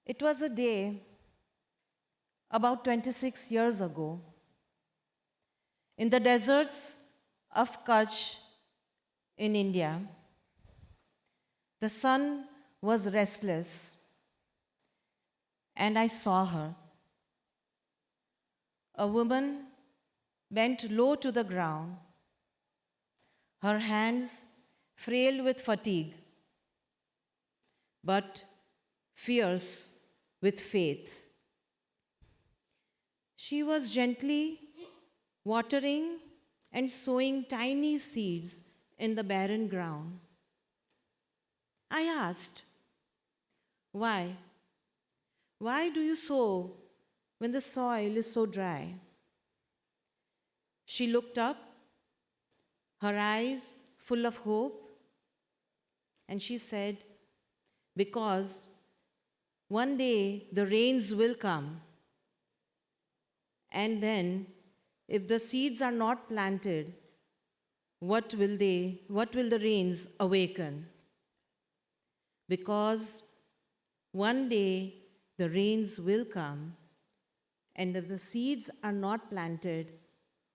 It was a day about 26 years ago in the deserts of Kutch in India. The sun was restless, and I saw her. A woman bent low to the ground, her hands frail with fatigue, but fierce with faith. She was gently watering and sowing tiny seeds in the barren ground. I asked, "Why? Why do you sow when the soil is so dry?" She looked up, her eyes full of hope, and she said, "Because one day the rains will come, and then if the seeds are not planted, what will the rains awaken? Because one day the rains will come, and if the seeds are not planted,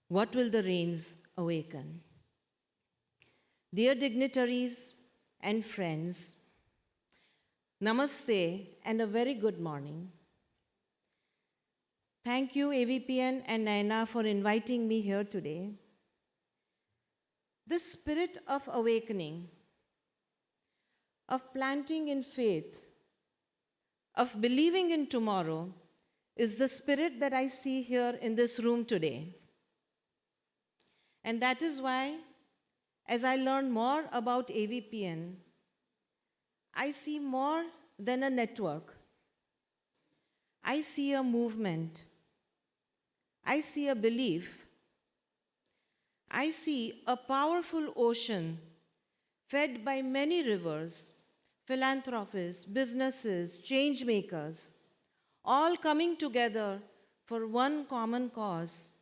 what will the rains awaken?" Dear dignitaries and friends, Namaste and a very good morning. Thank you, AVPN and Naina, for inviting me here today. This spirit of awakening, of planting in faith, of believing in tomorrow, is the spirit that I see here in this room today. And that is why, as I learn more about AVPN, I see more than a network. I see a movement. I see a belief. I see a powerful ocean fed by many rivers, philanthropists, businesses, change makers, all coming together for one common cause: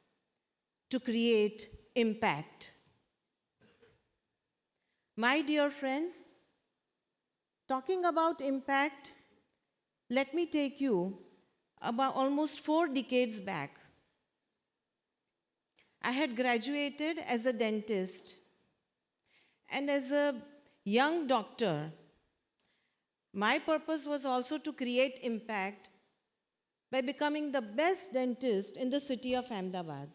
to create impact. My dear friends, talking about impact, let me take you about almost 4 decades back. I had graduated as a dentist, and as a young doctor, my purpose was also to create impact by becoming the best dentist in the city of Ahmedabad.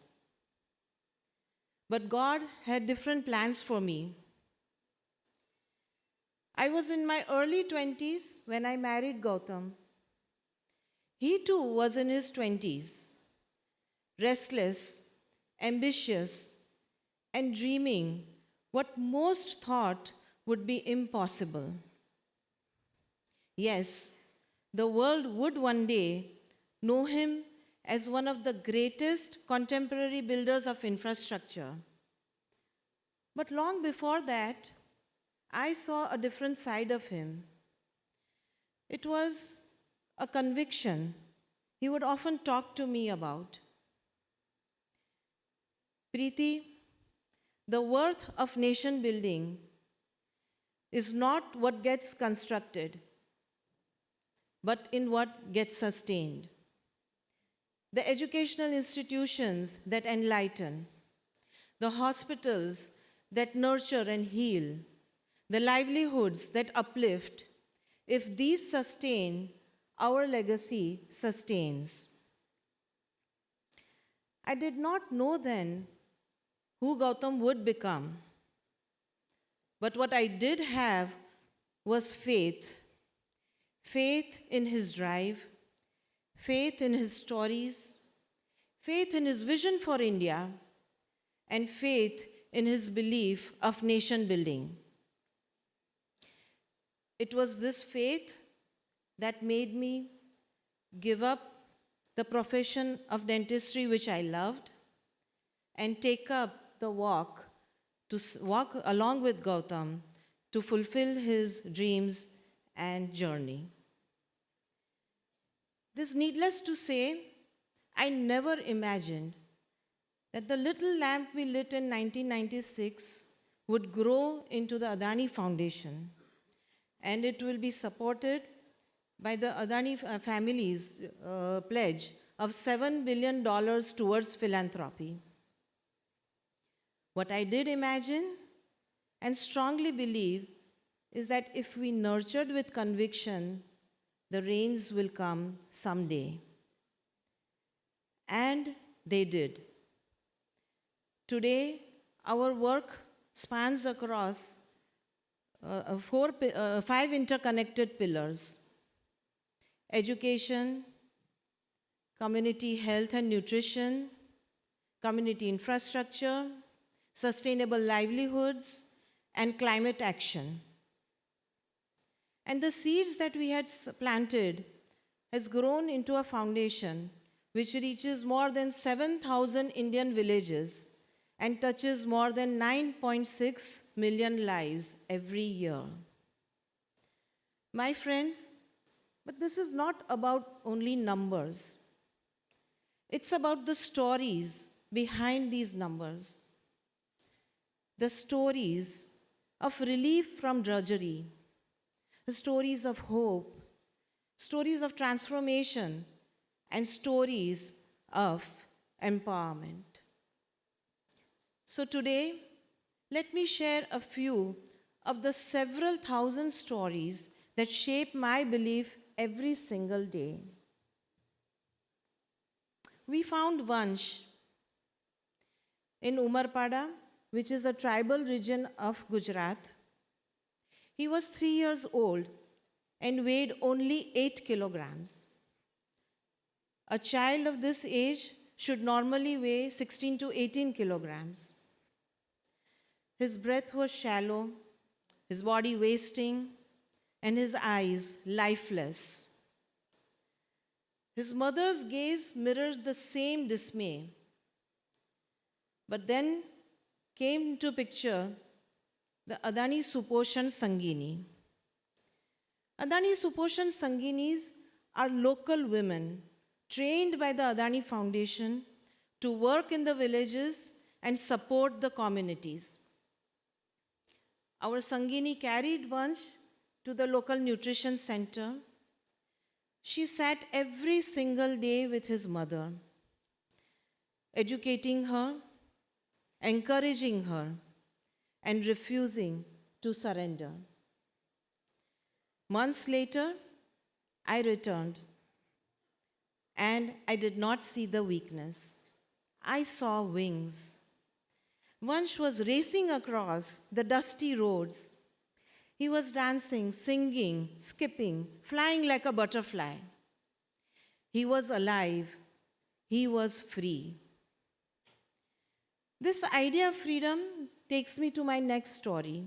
But God had different plans for me. I was in my early 20s when I married Gautam. He too was in his 20s, restless, ambitious, and dreaming what most thought would be impossible. Yes, the world would one day know him as one of the greatest contemporary builders of infrastructure. But long before that, I saw a different side of him. It was a conviction he would often talk to me about. Priti, the worth of nation building is not what gets constructed, but in what gets sustained. The educational institutions that enlighten, the hospitals that nurture and heal, the livelihoods that uplift, if these sustain, our legacy sustains. I did not know then who Gautam would become, but what I did have was faith. Faith in his drive, faith in his stories, faith in his vision for India, and faith in his belief of nation building. It was this faith that made me give up the profession of dentistry, which I loved, and take up the walk along with Gautam to fulfill his dreams and journey. It is needless to say, I never imagined that the little lamp we lit in 1996 would grow into the Adani Foundation, and it will be supported by the Adani family's pledge of $7 billion towards philanthropy. What I did imagine and strongly believe is that if we nurtured with conviction, the rains will come someday. And they did. Today, our work spans across five interconnected pillars: education, community health and nutrition, community infrastructure, sustainable livelihoods, and climate action. And the seeds that we had planted has grown into a foundation which reaches more than 7,000 Indian villages and touches more than 9.6 million lives every year. My friends, but this is not about only numbers. It's about the stories behind these numbers. The stories of relief from drudgery, the stories of hope, stories of transformation, and stories of empowerment. So today, let me share a few of the several thousand stories that shape my belief every single day. We found Vansh in Umarpada, which is a tribal region of Gujarat. He was 3 years old and weighed only 8 kilograms. A child of this age should normally weigh 16 to 18 kilograms. His breath was shallow, his body wasting, and his eyes lifeless. His mother's gaze mirrored the same dismay. But then came into picture the Adani Suposhan Sangini. Adani Suposhan Sanginis are local women trained by the Adani Foundation to work in the villages and support the communities. Our Sangini carried Vansh to the local nutrition center. She sat every single day with his mother, educating her, encouraging her, and refusing to surrender. Months later, I returned, and I did not see the weakness. I saw wings. Vansh was racing across the dusty roads. He was dancing, singing, skipping, flying like a butterfly. He was alive. He was free. This idea of freedom takes me to my next story.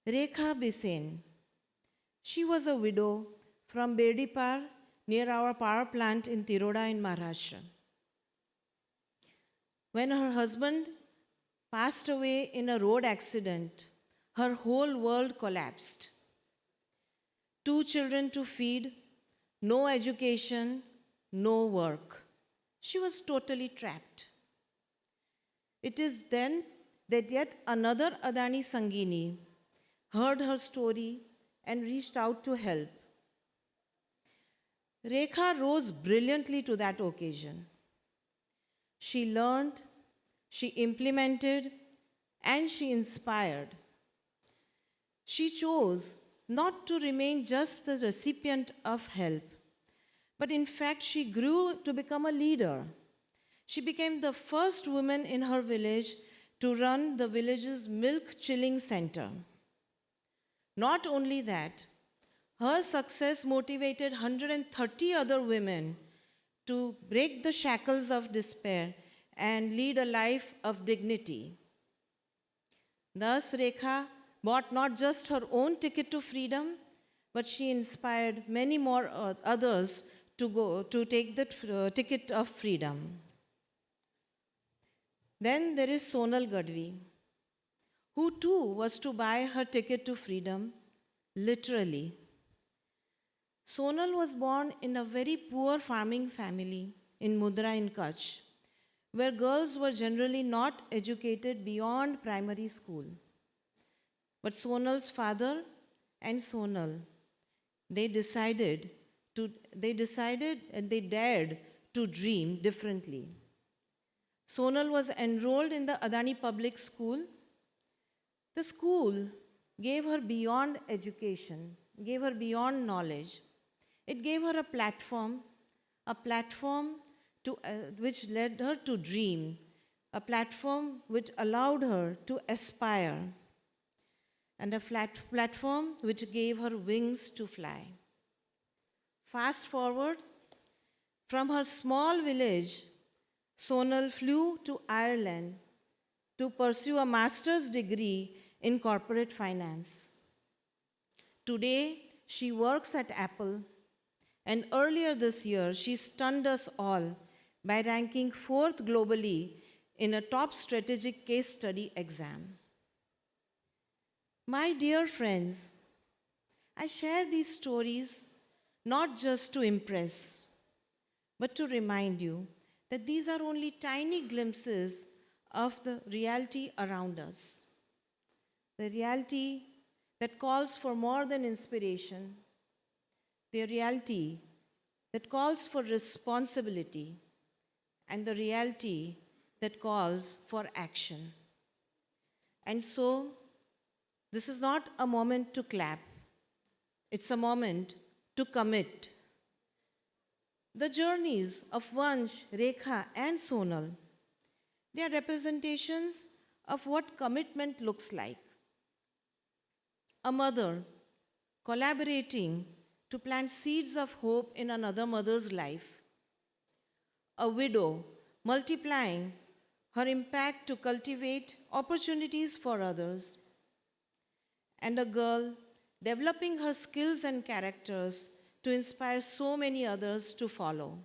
Rekha Bisen. She was a widow from Berdipar, near our power plant in Tiroda in Maharashtra. When her husband passed away in a road accident, her whole world collapsed. 2 children to feed, no education, no work. She was totally trapped. It is then that yet another Adani Sangini heard her story and reached out to help. Rekha rose brilliantly to that occasion. She learned, she implemented, and she inspired. She chose not to remain just the recipient of help, but in fact, she grew to become a leader. She became the first woman in her village to run the village's milk chilling center. Not only that, her success motivated 130 other women to break the shackles of despair and lead a life of dignity. Thus, Rekha bought not just her own ticket to freedom, but she inspired many more others to take the ticket of freedom. Then there is Sonal Gadvi, who too was to buy her ticket to freedom, literally. Sonal was born in a very poor farming family in Mudra in Kutch, where girls were generally not educated beyond primary school. But Sonal's father and Sonal, they decided and they dared to dream differently. Sonal was enrolled in the Adani Public School. The school gave her beyond education, gave her beyond knowledge. It gave her a platform which led her to dream, a platform which allowed her to aspire, and a platform which gave her wings to fly. Fast forward, from her small village, Sonal flew to Ireland to pursue a master's degree in corporate finance. Today, she works at Apple, and earlier this year, she stunned us all by ranking 4th globally in a top strategic case study exam. My dear friends, I share these stories not just to impress, but to remind you that these are only tiny glimpses of the reality around us. The reality that calls for more than inspiration, the reality that calls for responsibility, and the reality that calls for action. And so, this is not a moment to clap. It's a moment to commit. The journeys of Vansh, Rekha, and Sonal, they are representations of what commitment looks like. A mother collaborating to plant seeds of hope in another mother's life. A widow multiplying her impact to cultivate opportunities for others. And a girl developing her skills and characters to inspire so many others to follow.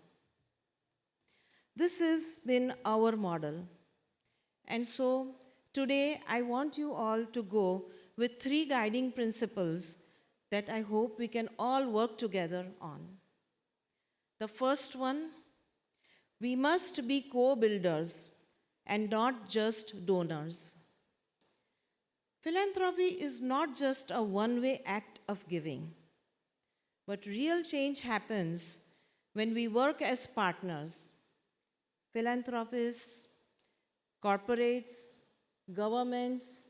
This has been our model. And so today I want you all to go with 3 guiding principles that I hope we can all work together on. The first one, we must be co-builders and not just donors. Philanthropy is not just a one-way act of giving, but real change happens when we work as partners. Philanthropists, corporates, governments,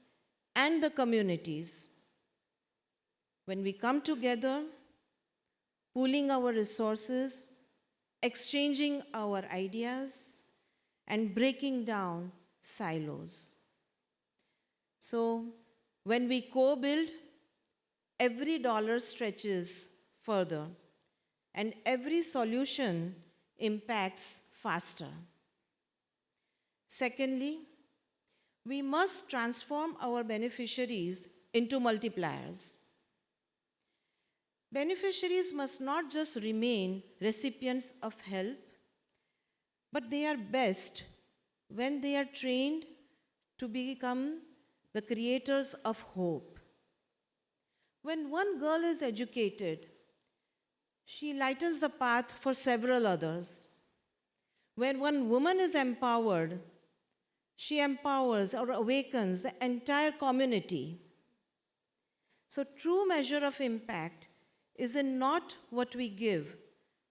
and the communities. When we come together, pooling our resources, exchanging our ideas, and breaking down silos. So, when we co-build, every dollar stretches further, and every solution impacts faster. Secondly, we must transform our beneficiaries into multipliers. Beneficiaries must not just remain recipients of help, but they are best when they are trained to become the creators of hope. When one girl is educated, she lightens the path for several others. When one woman is empowered, she empowers or awakens the entire community. So true measure of impact is in not what we give,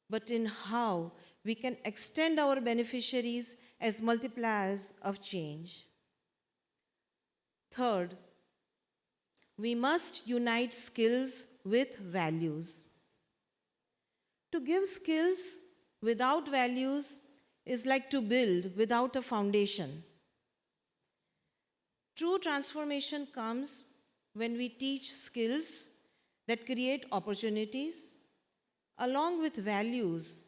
but in how we can extend our beneficiaries as multipliers of change. Third, we must unite skills with values. To give skills without values is like to build without a foundation. True transformation comes when we teach skills that create opportunities along with values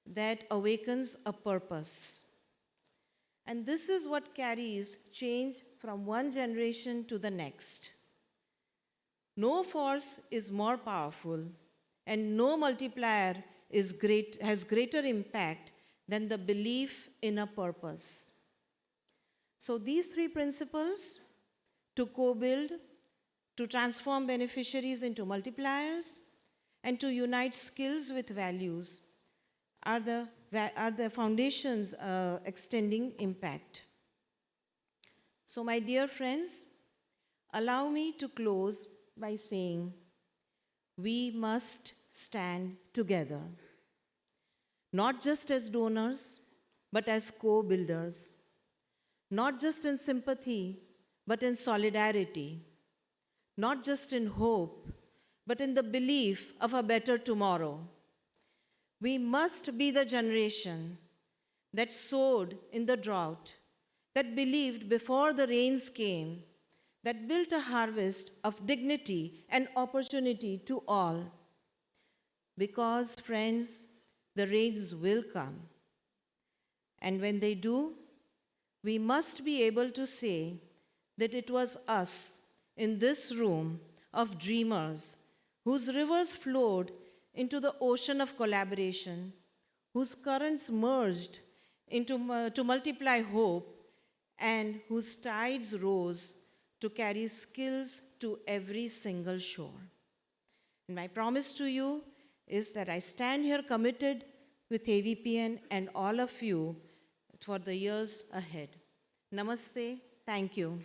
that awakens a purpose. And this is what carries change from one generation to the next. No force is more powerful, and no multiplier has greater impact than the belief in a purpose. So these 3 principles, to co-build, to transform beneficiaries into multipliers, and to unite skills with values, are the foundations extending impact. So my dear friends, allow me to close by saying, we must stand together, not just as donors, but as co-builders, not just in sympathy, but in solidarity, not just in hope, but in the belief of a better tomorrow. We must be the generation that sowed in the drought, that believed before the rains came, that built a harvest of dignity and opportunity to all. Because, friends, the rains will come. And when they do, we must be able to say that it was us in this room of dreamers whose rivers flowed into the ocean of collaboration, whose currents merged to multiply hope, and whose tides rose to carry skills to every single shore. And my promise to you is that I stand here committed with AVPN and all of you for the years ahead. Namaste. Thank you.